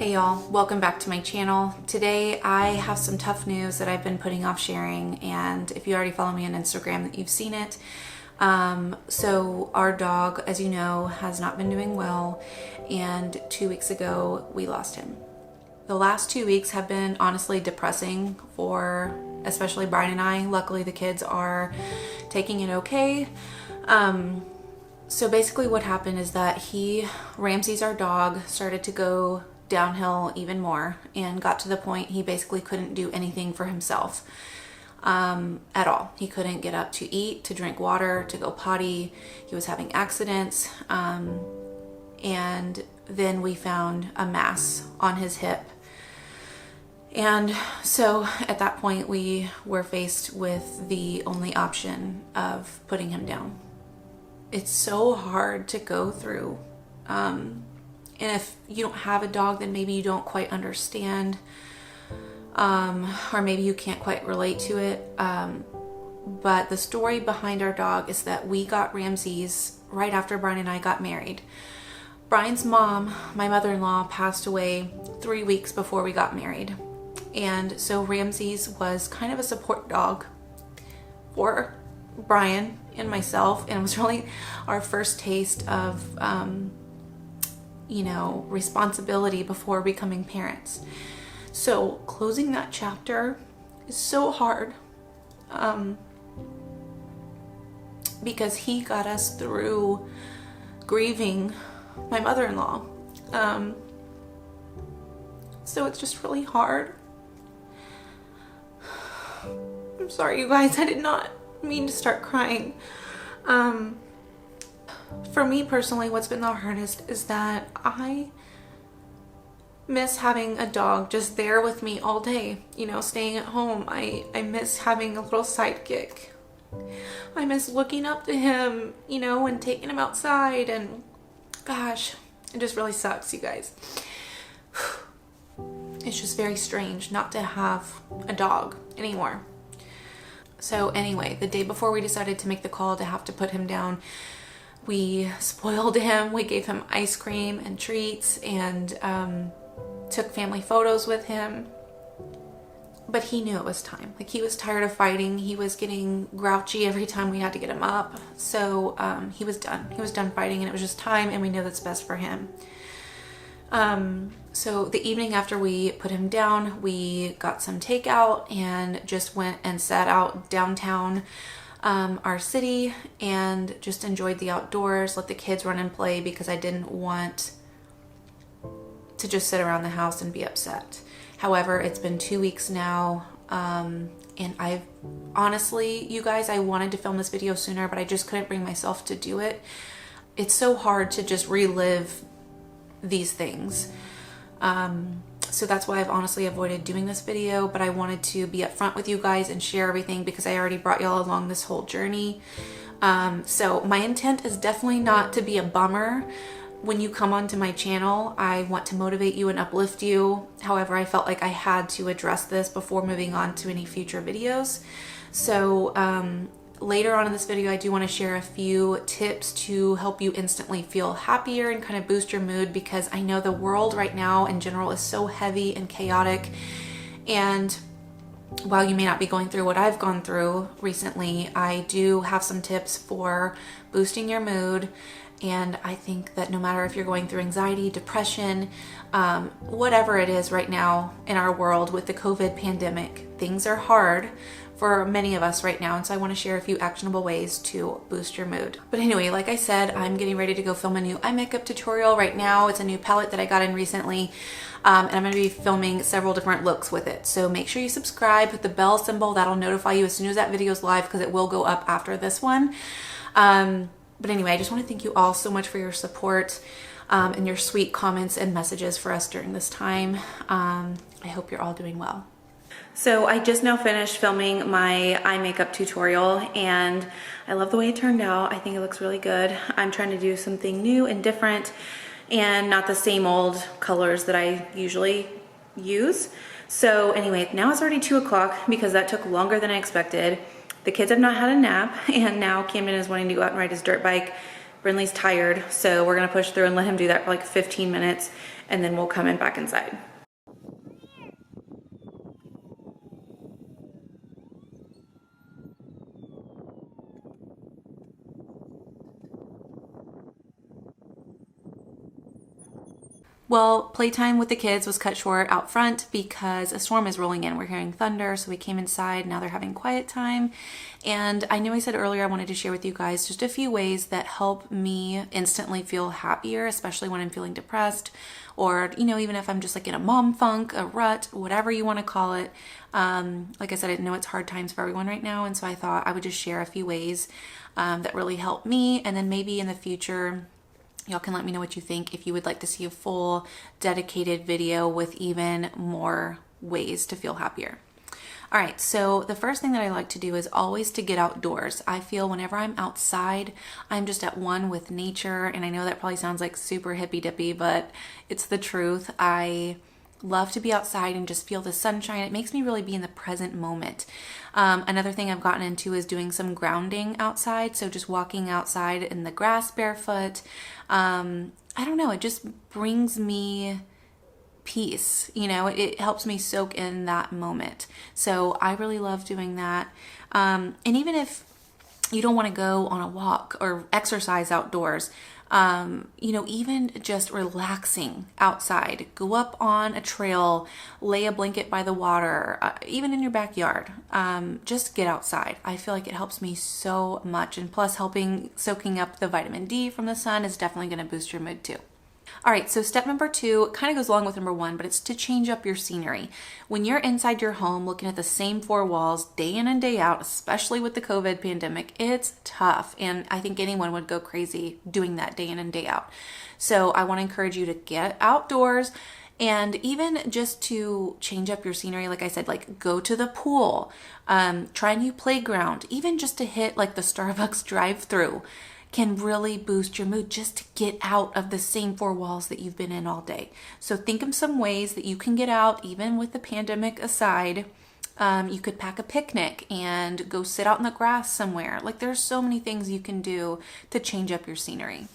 Hey y'all, welcome back to my channel. Today I have some tough news that I've been putting off sharing, and if you already follow me on Instagram that you've seen it. So our dog, as you know, has not been doing well, and 2 weeks ago we lost him. The last 2 weeks have been honestly depressing for especially Brian and I. Luckily the kids are taking it okay. So basically what happened is that Ramsay's our dog, started to go downhill even more and got to the point he basically couldn't do anything for himself at all. He couldn't get up to eat, to drink water, to go potty. He was having accidents. And then we found a mass on his hip. And so at that point we were faced with the only option of putting him down. It's so hard to go through. And if you don't have a dog, then maybe you don't quite understand, or maybe you can't quite relate to it. But the story behind our dog is that we got Ramsay's right after Brian and I got married. Brian's mom, my mother-in-law, passed away 3 weeks before we got married. And so Ramsay's was kind of a support dog for Brian and myself, and it was really our first taste of responsibility before becoming parents. So closing that chapter is so hard, because he got us through grieving my mother-in-law. So it's just really hard. I'm sorry, you guys, I did not mean to start crying. For me personally, what's been the hardest is that I miss having a dog just there with me all day, staying at home. I miss having a little sidekick. I miss looking up to him, and taking him outside, and gosh, it just really sucks, you guys. It's just very strange not to have a dog anymore. So anyway, the day before we decided to make the call to have to put him down, we spoiled him. We gave him ice cream and treats, and took family photos with him. But he knew it was time. Like, he was tired of fighting. He was getting grouchy every time we had to get him up. So he was done. He was done fighting, and it was just time, and we know that's best for him. So the evening after we put him down, we got some takeout and just went and sat out downtown our city and just enjoyed the outdoors, let the kids run and play, because I didn't want to just sit around the house and be upset. However, it's been 2 weeks now, and I've honestly, you guys, I wanted to film this video sooner, but I just couldn't bring myself to do it. It's so hard to just relive these things. So that's why I've honestly avoided doing this video, but I wanted to be upfront with you guys and share everything, because I already brought y'all along this whole journey. So my intent is definitely not to be a bummer when you come onto my channel. I want to motivate you and uplift you. However, I felt like I had to address this before moving on to any future videos. So later on in this video, I do want to share a few tips to help you instantly feel happier and kind of boost your mood, because I know the world right now in general is so heavy and chaotic. And while you may not be going through what I've gone through recently, I do have some tips for boosting your mood. And I think that no matter if you're going through anxiety, depression, whatever it is right now in our world with the COVID pandemic, things are hard for many of us right now, and so I want to share a few actionable ways to boost your mood. But anyway, like I said, I'm getting ready to go film a new eye makeup tutorial right now. It's a new palette that I got in recently, and I'm going to be filming several different looks with it. So make sure you subscribe, hit the bell symbol. That'll notify you as soon as that video is live, because it will go up after this one. But anyway, I just want to thank you all so much for your support and your sweet comments and messages for us during this time. I hope you're all doing well. So I just now finished filming my eye makeup tutorial, and I love the way it turned out. I think it looks really good. I'm trying to do something new and different, and not the same old colors that I usually use. So anyway, now it's already 2 o'clock because that took longer than I expected. The kids have not had a nap, and now Camden is wanting to go out and ride his dirt bike. Brindley's tired, so we're gonna push through and let him do that for like 15 minutes, and then we'll come in back inside. Well, playtime with the kids was cut short out front because a storm is rolling in. We're hearing thunder, so we came inside. Now they're having quiet time. And I know I said earlier I wanted to share with you guys just a few ways that help me instantly feel happier, especially when I'm feeling depressed or, even if I'm just like in a mom funk, a rut, whatever you want to call it. Like I said, I know it's hard times for everyone right now. And so I thought I would just share a few ways that really help me. And then maybe in the future, y'all can let me know what you think if you would like to see a full dedicated video with even more ways to feel happier. All right, so the first thing that I like to do is always to get outdoors. I feel whenever I'm outside, I'm just at one with nature. And I know that probably sounds like super hippy dippy, but it's the truth. I love to be outside and just feel the sunshine. It makes me really be in the present moment. Another thing I've gotten into is doing some grounding outside. So just walking outside in the grass barefoot. I don't know, it just brings me peace. It helps me soak in that moment. So I really love doing that. And even if you don't want to go on a walk or exercise outdoors, even just relaxing outside, go up on a trail, lay a blanket by the water, even in your backyard, just get outside. I feel like it helps me so much. And plus soaking up the vitamin D from the sun is definitely going to boost your mood too. All right, so step number 2 kind of goes along with number 1, but it's to change up your scenery. When you're inside your home looking at the same 4 walls day in and day out, especially with the COVID pandemic, it's tough. And I think anyone would go crazy doing that day in and day out. So I want to encourage you to get outdoors and even just to change up your scenery. Like I said, like go to the pool, try a new playground, even just to hit like the Starbucks drive-through can really boost your mood just to get out of the same 4 walls that you've been in all day. So think of some ways that you can get out, even with the pandemic aside. You could pack a picnic and go sit out in the grass somewhere. Like there's so many things you can do to change up your scenery.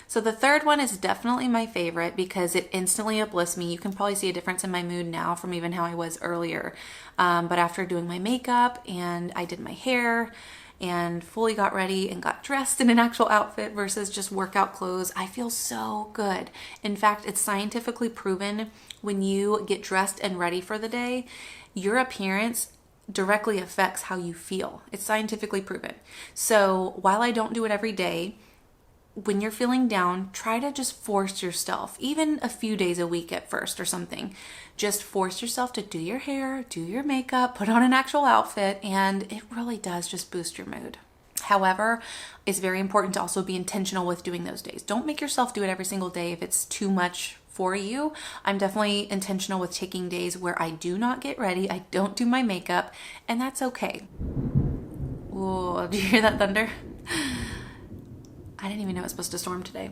So the third one is definitely my favorite because it instantly uplifts me. You can probably see a difference in my mood now from even how I was earlier. But after doing my makeup and I did my hair, and fully got ready and got dressed in an actual outfit versus just workout clothes, I feel so good. In fact, it's scientifically proven when you get dressed and ready for the day, your appearance directly affects how you feel. It's scientifically proven. So while I don't do it every day, when you're feeling down, try to just force yourself, even a few days a week at first or something. Just force yourself to do your hair, do your makeup, put on an actual outfit, and it really does just boost your mood. However, it's very important to also be intentional with doing those days. Don't make yourself do it every single day if it's too much for you. I'm definitely intentional with taking days where I do not get ready, I don't do my makeup, and that's okay. Whoa, do you hear that thunder? I didn't even know it was supposed to storm today.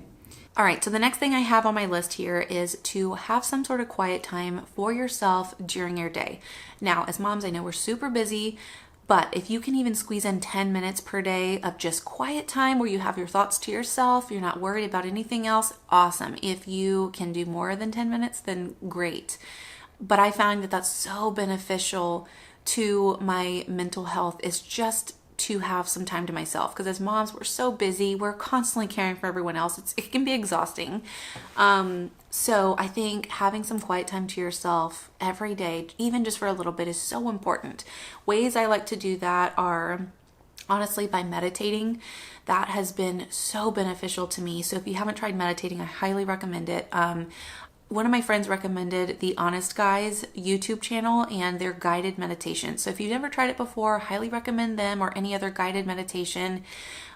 All right, so the next thing I have on my list here is to have some sort of quiet time for yourself during your day. Now, as moms, I know we're super busy, but if you can even squeeze in 10 minutes per day of just quiet time where you have your thoughts to yourself, you're not worried about anything else, awesome. If you can do more than 10 minutes, then great. But I find that that's so beneficial to my mental health, is just to have some time to myself, because as moms, we're so busy, we're constantly caring for everyone else. It can be exhausting. So I think having some quiet time to yourself every day, even just for a little bit, is so important. Ways I like to do that are honestly by meditating. That has been so beneficial to me. So if you haven't tried meditating, I highly recommend it. One of my friends recommended the Honest Guys YouTube channel and their guided meditation. So if you've never tried it before, highly recommend them or any other guided meditation.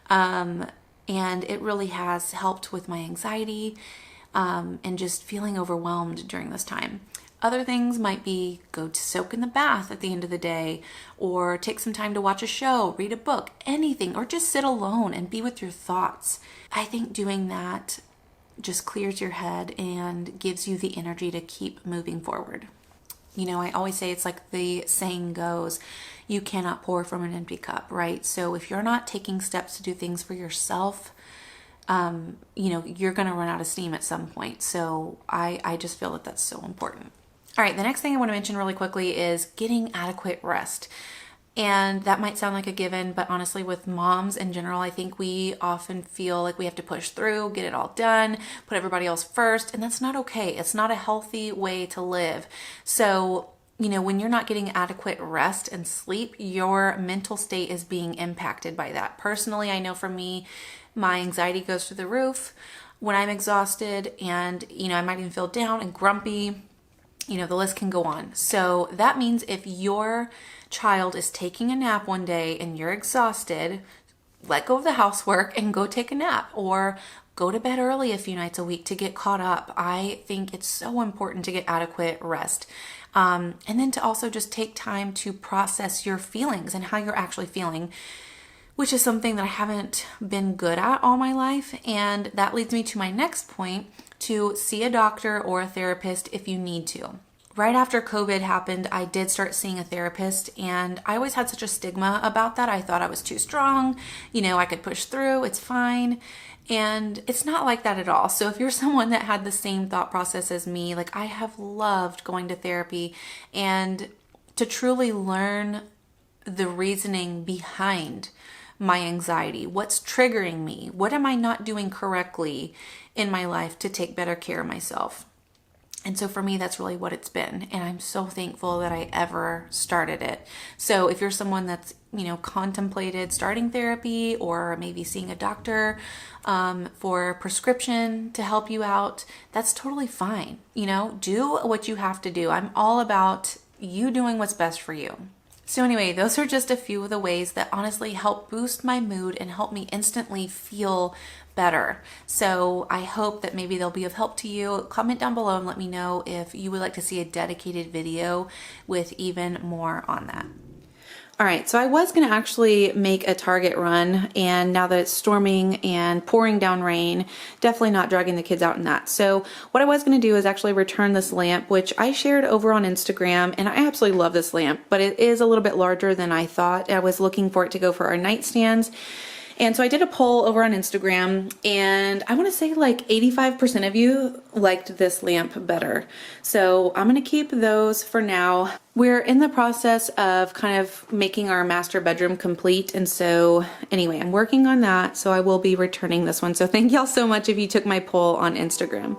And it really has helped with my anxiety and just feeling overwhelmed during this time. Other things might be go to soak in the bath at the end of the day, or take some time to watch a show, read a book, anything, or just sit alone and be with your thoughts. I think doing that just clears your head and gives you the energy to keep moving forward. You know, I always say, it's like the saying goes, you cannot pour from an empty cup, right? So if you're not taking steps to do things for yourself, you know, you're going to run out of steam at some point. So I just feel that that's so important. All right, the next thing I want to mention really quickly is getting adequate rest. And that might sound like a given, but honestly, with moms in general, I think we often feel like we have to push through, get it all done, put everybody else first, and that's not okay. It's not a healthy way to live. So, you know, when you're not getting adequate rest and sleep, your mental state is being impacted by that. Personally, I know for me, my anxiety goes through the roof when I'm exhausted, and, you know, I might even feel down and grumpy. You know, the list can go on. So that means if your child is taking a nap one day and you're exhausted, let go of the housework and go take a nap, or go to bed early a few nights a week to get caught up. I think it's so important to get adequate rest. And then to also just take time to process your feelings and how you're actually feeling, which is something that I haven't been good at all my life. And that leads me to my next point, to see a doctor or a therapist if you need to. Right after COVID happened, I did start seeing a therapist, and I always had such a stigma about that. I thought I was too strong, you know, I could push through, it's fine. And it's not like that at all. So if you're someone that had the same thought process as me, like, I have loved going to therapy and to truly learn the reasoning behind my anxiety. What's triggering me? What am I not doing correctly in my life to take better care of myself? And so for me, that's really what it's been. And I'm so thankful that I ever started it. So if you're someone that's, you know, contemplated starting therapy or maybe seeing a doctor for prescription to help you out, that's totally fine. You know, do what you have to do. I'm all about you doing what's best for you. So anyway, those are just a few of the ways that honestly help boost my mood and help me instantly feel better. So I hope that maybe they'll be of help to you. Comment down below and let me know if you would like to see a dedicated video with even more on that. All right, so I was gonna actually make a Target run, and now that it's storming and pouring down rain, definitely not dragging the kids out in that. So what I was gonna do is actually return this lamp, which I shared over on Instagram, and I absolutely love this lamp, but it is a little bit larger than I thought. I was looking for it to go for our nightstands. And so I did a poll over on Instagram, and I want to say like 85% of you liked this lamp better. So I'm going to keep those for now. We're in the process of kind of making our master bedroom complete. And so anyway, I'm working on that. So I will be returning this one. So thank y'all so much if you took my poll on Instagram.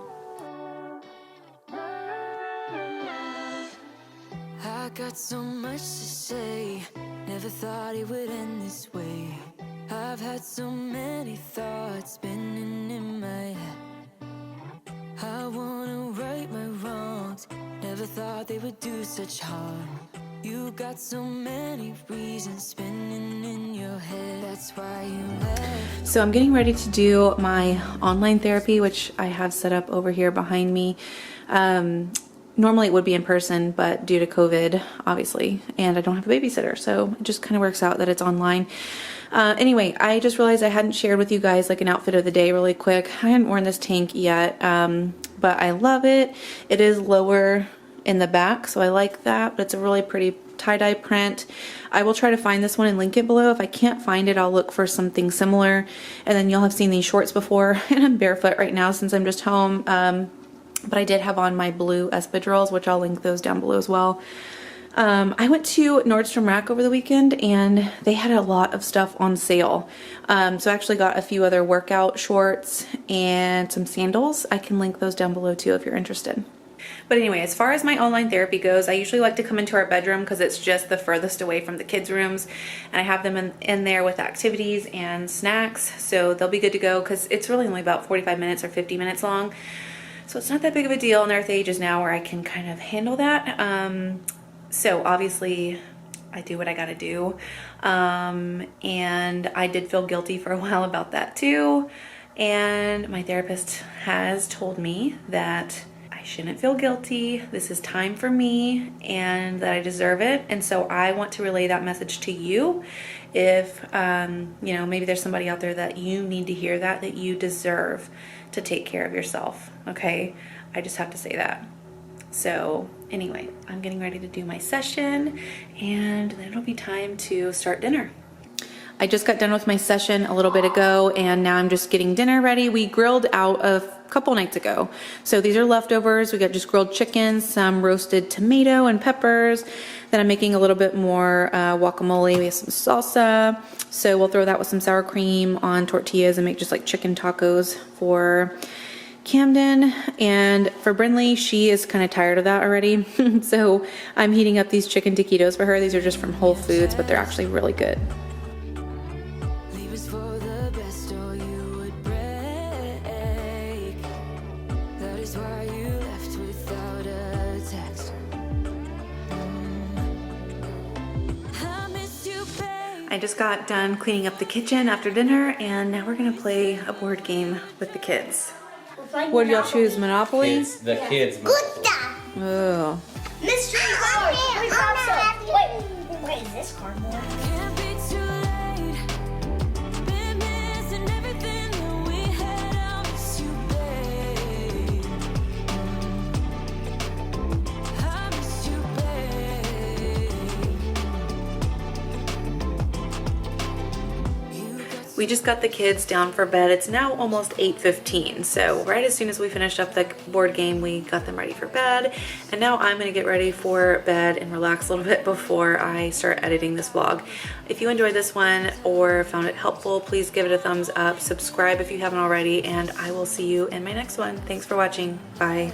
I got so much to say. Never thought it would end this way. I've had so many thoughts spinning in my head. I wanna right my wrongs. Never thought they would do such harm. You got so many reasons spinning in your head. That's why you left. So I'm getting ready to do my online therapy, which I have set up over here behind me. Normally it would be in person, but due to COVID, obviously, and I don't have a babysitter, so it just kind of works out that it's online. Anyway, I just realized I hadn't shared with you guys like an outfit of the day really quick. I hadn't worn this tank yet, but I love it. It is lower in the back, so I like that, but it's a really pretty tie-dye print. I will try to find this one and link it below. If I can't find it, I'll look for something similar. And then you'll have seen these shorts before, and I'm barefoot right now since I'm just home. But I did have on my blue espadrilles, which I'll link those down below as well. I went to Nordstrom Rack over the weekend, and they had a lot of stuff on sale. So I actually got a few other workout shorts and some sandals. I can link those down below too if you're interested. But anyway, as far as my online therapy goes, I usually like to come into our bedroom because it's just the furthest away from the kids' rooms, and I have them in there with activities and snacks, so they'll be good to go because it's really only about 45 minutes or 50 minutes long. So it's not that big of a deal in their ages now where I can kind of handle that. So obviously I do what I gotta do. And I did feel guilty for a while about that too. And my therapist has told me that I shouldn't feel guilty. This is time for me and that I deserve it. And so I want to relay that message to you. If, you know, maybe there's somebody out there that you need to hear that you deserve to take care of yourself. Okay. I just have to say that. So anyway, I'm getting ready to do my session, and then it'll be time to start dinner. I just got done with my session a little bit ago, and now I'm just getting dinner ready. We grilled out a couple nights ago. So these are leftovers. We got just grilled chicken, some roasted tomato and peppers. Then I'm making a little bit more guacamole. We have some salsa. So we'll throw that with some sour cream on tortillas and make just like chicken tacos for Camden. And for Brinley, she is kind of tired of that already. So I'm heating up these chicken taquitos for her. These are just from Whole Foods, but they're actually really good. I just got done cleaning up the kitchen after dinner, and now we're gonna play a board game with the kids. What did y'all choose? Monopoly? The kids. Monopoly. Oh. Mystery card. Wait, is this card more? We just got the kids down for bed. It's now almost 8:15, so right as soon as we finished up the board game, we got them ready for bed. And now I'm gonna get ready for bed and relax a little bit before I start editing this vlog. If you enjoyed this one or found it helpful, please give it a thumbs up, subscribe if you haven't already, and I will see you in my next one. Thanks for watching. Bye.